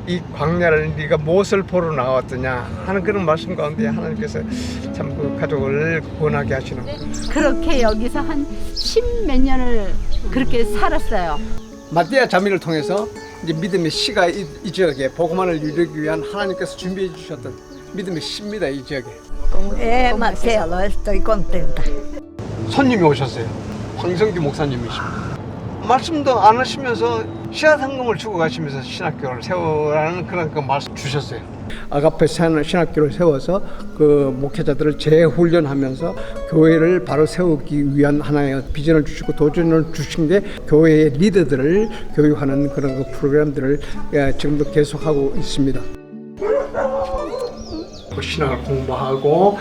이 광야를 네가 무엇을 보러 나왔더냐 하는 그런 말씀 가운데 하나님께서 참 그 가족을 구원하게 하시는 그렇게 여기서 한 10몇 년을 그렇게 살았어요. 마띠아 자매를 통해서 이제 믿음의 씨가 이 지역에 복음만을 이루기 위한 하나님께서 준비해 주셨던 믿음의 씨입니다. 이 지역에 Marcelo, estoy contenta. 손님이 오셨어요. 황성규 목사님이십니다. 말씀도 안 하시면서 씨앗상금을 주고 가시면서 신학교를 세우라는 그런 그 말씀 주셨어요. 아가페 신학교를 세워서 그 목회자들을 재훈련하면서 교회를 바로 세우기 위한 하나의 비전을 주시고 도전을 주신 게 교회의 리더들을 교육하는 그런 그 프로그램들을 지금도 계속하고 있습니다. 신학을 공부하고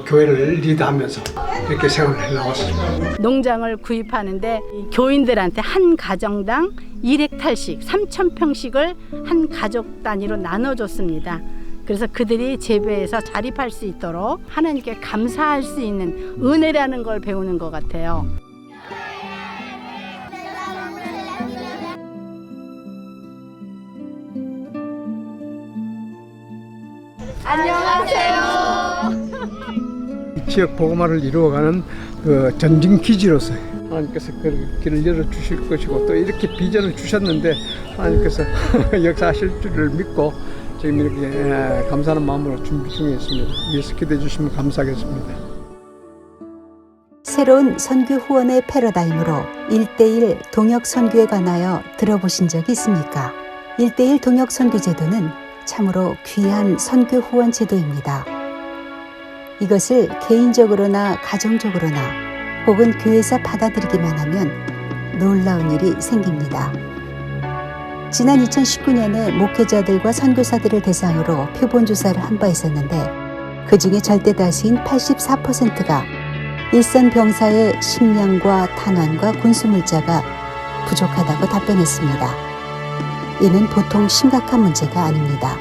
교회를 리드하면서 이렇게 생활을 해나왔습니다. 농장을 구입하는데 교인들한테 한 가정당 1헥탈씩 3,000평씩을 한 가족 단위로 나눠줬습니다. 그래서 그들이 재배해서 자립할 수 있도록 하나님께 감사할 수 있는 은혜라는 걸 배우는 것 같아요. 안녕하세요. 이 지역 복음화를 이루어가는 그 전진 기지로서 하나님께서 그 길을 열어 주실 것이고 또 이렇게 비전을 주셨는데 하나님께서 역사하실 줄을 믿고 지금 이렇게 감사하는 마음으로 준비 중에 있습니다. 위에서 기도해 주시면 감사하겠습니다. 새로운 선교 후원의 패러다임으로 1:1 동역 선교에 관하여 들어보신 적이 있습니까? 1:1 동역 선교 제도는 참으로 귀한 선교 후원 제도입니다. 이것을 개인적으로나 가정적으로나 혹은 교회에서 받아들이기만 하면 놀라운 일이 생깁니다. 지난 2019년에 목회자들과 선교사들을 대상으로 표본 조사를 한 바 있었는데 그 중에 절대 다수인 84%가 일선 병사의 식량과 탄환과 군수물자가 부족하다고 답변했습니다. 이는 보통 심각한 문제가 아닙니다.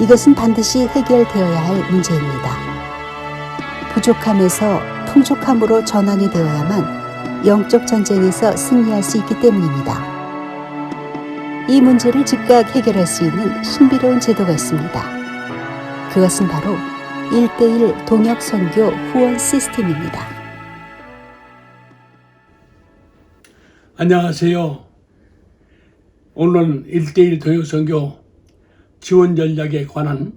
이것은 반드시 해결되어야 할 문제입니다. 부족함에서 풍족함으로 전환이 되어야만 영적 전쟁에서 승리할 수 있기 때문입니다. 이 문제를 즉각 해결할 수 있는 신비로운 제도가 있습니다. 그것은 바로 1:1 동역 선교 후원 시스템입니다. 안녕하세요. 오늘은 1:1 동역 선교 지원 전략에 관한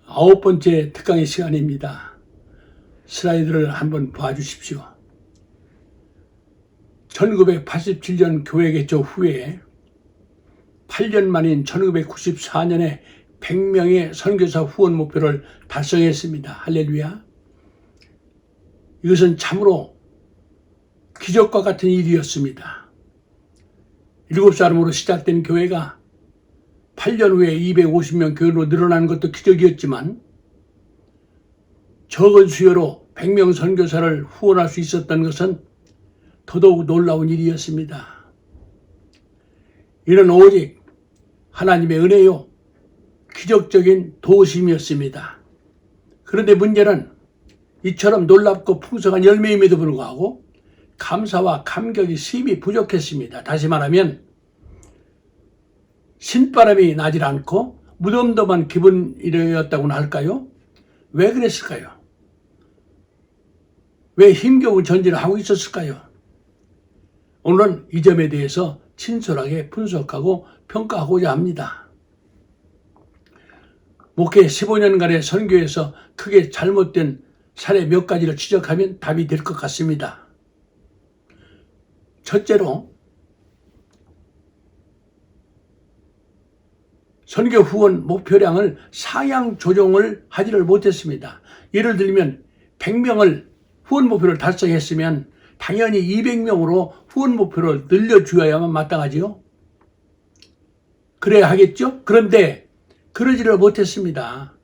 9번째 특강의 시간입니다. 슬라이드를 한번 봐주십시오. 1987년 교회 개척 후에 8년 만인 1994년에 100명의 선교사 후원 목표를 달성했습니다. 할렐루야. 이것은 참으로 기적과 같은 일이었습니다. 7사람으로 시작된 교회가 8년 후에 250명 교회로 늘어나는 것도 기적이었지만 적은 수요로 100명 선교사를 후원할 수 있었던 것은 더더욱 놀라운 일이었습니다. 이는 오직 하나님의 은혜요 기적적인 도우심이었습니다. 그런데 문제는 이처럼 놀랍고 풍성한 열매임에도 불구하고 감사와 감격이 심히 부족했습니다. 다시 말하면 신바람이 나질 않고 무덤덤한 기분이었다고나 할까요? 왜 그랬을까요? 왜 힘겨운 전진을 하고 있었을까요? 오늘은 이 점에 대해서 친솔하게 분석하고 평가하고자 합니다. 목회 15년간의 선교에서 크게 잘못된 사례 몇 가지를 지적하면 답이 될 것 같습니다. 첫째로 선교 후원 목표량을 상향 조정을 하지를 못했습니다. 예를 들면 100명을 후원 목표를 달성했으면 당연히 200명으로 후원 목표를 늘려주어야만 마땅하지요. 그래야 하겠죠? 그런데 그러지를 못했습니다.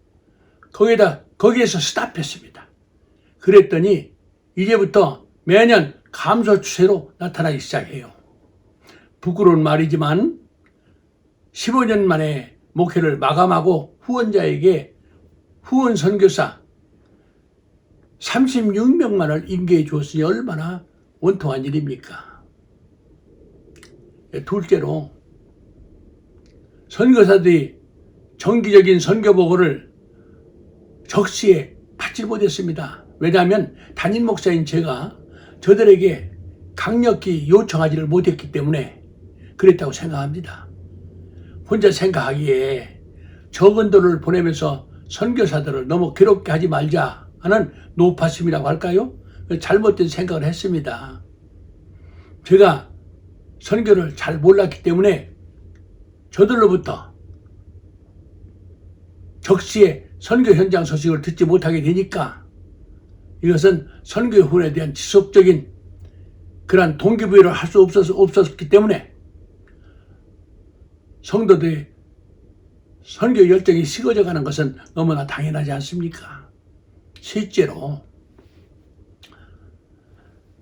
거기에서 스탑했습니다. 그랬더니 이제부터 매년 감소 추세로 나타나기 시작해요. 부끄러운 말이지만 15년 만에 목회를 마감하고 후원자에게 후원 선교사 36명만을 임계해 주었으니 얼마나 원통한 일입니까? 둘째로 선교사들이 정기적인 선교 보고를 적시에 받지 못했습니다. 왜냐하면 담임 목사인 제가 저들에게 강력히 요청하지를 못했기 때문에 그랬다고 생각합니다. 혼자 생각하기에 적은 돈을 보내면서 선교사들을 너무 괴롭게 하지 말자 하는 노파심이라고 할까요? 잘못된 생각을 했습니다. 제가 선교를 잘 몰랐기 때문에 저들로부터 적시에 선교 현장 소식을 듣지 못하게 되니까 이것은 선교 후원에 대한 지속적인 그러한 동기부여를 할 수 없었기 때문에 성도들의 선교 열정이 식어져 가는 것은 너무나 당연하지 않습니까? 실제로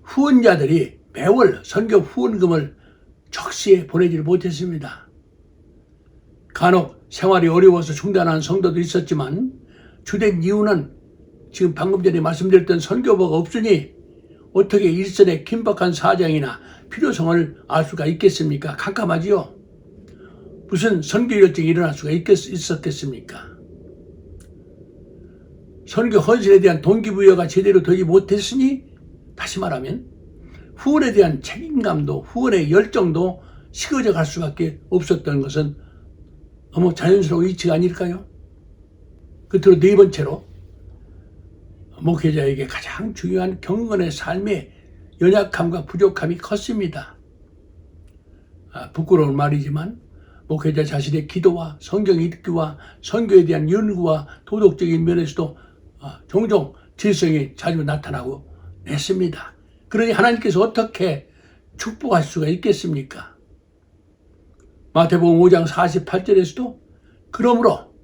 후원자들이 매월 선교 후원금을 적시에 보내지를 못했습니다. 간혹 생활이 어려워서 중단한 성도도 있었지만 주된 이유는 지금 방금 전에 말씀드렸던 선교부가 없으니 어떻게 일선의 긴박한 사정이나 필요성을 알 수가 있겠습니까? 캄캄하지요. 무슨 선교 열정이 일어날 수가 있었겠습니까? 선교 헌신에 대한 동기부여가 제대로 되지 못했으니 다시 말하면 후원에 대한 책임감도 후원의 열정도 식어져 갈 수밖에 없었던 것은 너무 자연스러운 이치가 아닐까요? 끝으로 네 번째로 목회자에게 가장 중요한 경건의 삶의 연약함과 부족함이 컸습니다. 부끄러운 말이지만 목회자 자신의 기도와 성경 읽기와 선교에 대한 연구와 도덕적인 면에서도 종종 질성이 자주 나타나고 했습니다. 그러니 하나님께서 어떻게 축복할 수가 있겠습니까? 마태복음 5장 48절에서도 그러므로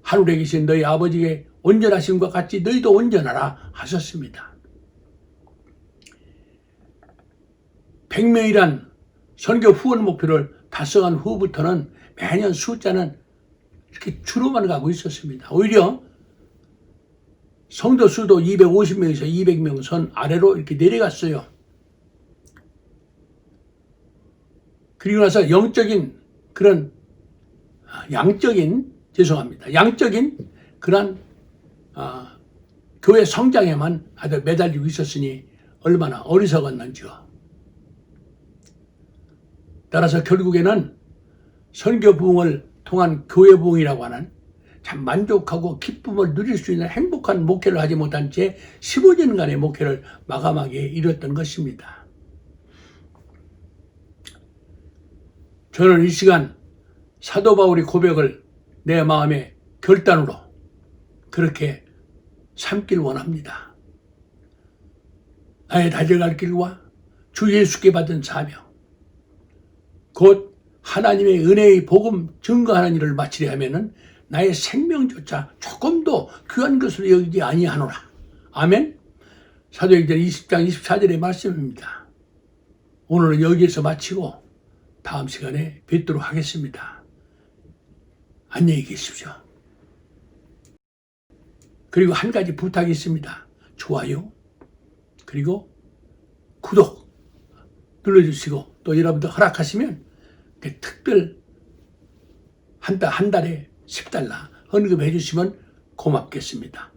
하늘에 계신 너희 아버지의 온전하심과 같이 너희도 온전하라 하셨습니다. 100명이란 선교 후원 목표를 달성한 후부터는 매년 숫자는 이렇게 줄어만 가고 있었습니다. 오히려 성도 수도 250명에서 200명 선 아래로 이렇게 내려갔어요. 그리고 나서 양적인 그런 교회 성장에만 아주 매달리고 있었으니 얼마나 어리석었는지요. 따라서 결국에는 선교 부흥을 통한 교회 부흥이라고 하는 참 만족하고 기쁨을 누릴 수 있는 행복한 목회를 하지 못한 채 15년간의 목회를 마감하게 이뤘던 것입니다. 저는 이 시간 사도 바울의 고백을 내 마음의 결단으로 그렇게 삼길 원합니다. 나의 달려갈 길과 주 예수께 받은 사명, 곧 하나님의 은혜의 복음 증거하는 일을 마치려 하면은 나의 생명조차 조금도 귀한 것으로 여기지 아니하노라. 아멘. 사도행전 20장 24절의 말씀입니다. 오늘은 여기에서 마치고 다음 시간에 뵙도록 하겠습니다. 안녕히 계십시오. 그리고 한 가지 부탁이 있습니다. 좋아요 그리고 구독 눌러주시고 또 여러분들 허락하시면 특별 한 달에 $10 헌금해 주시면 고맙겠습니다.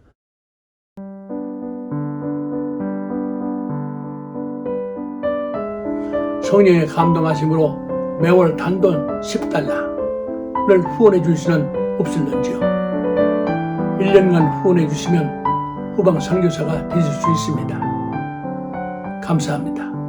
성령의 감동하심으로 매월 단돈 $10를 후원해 주시는 없을런지요. 1년간 후원해 주시면 후방 선교사가 되실 수 있습니다. 감사합니다.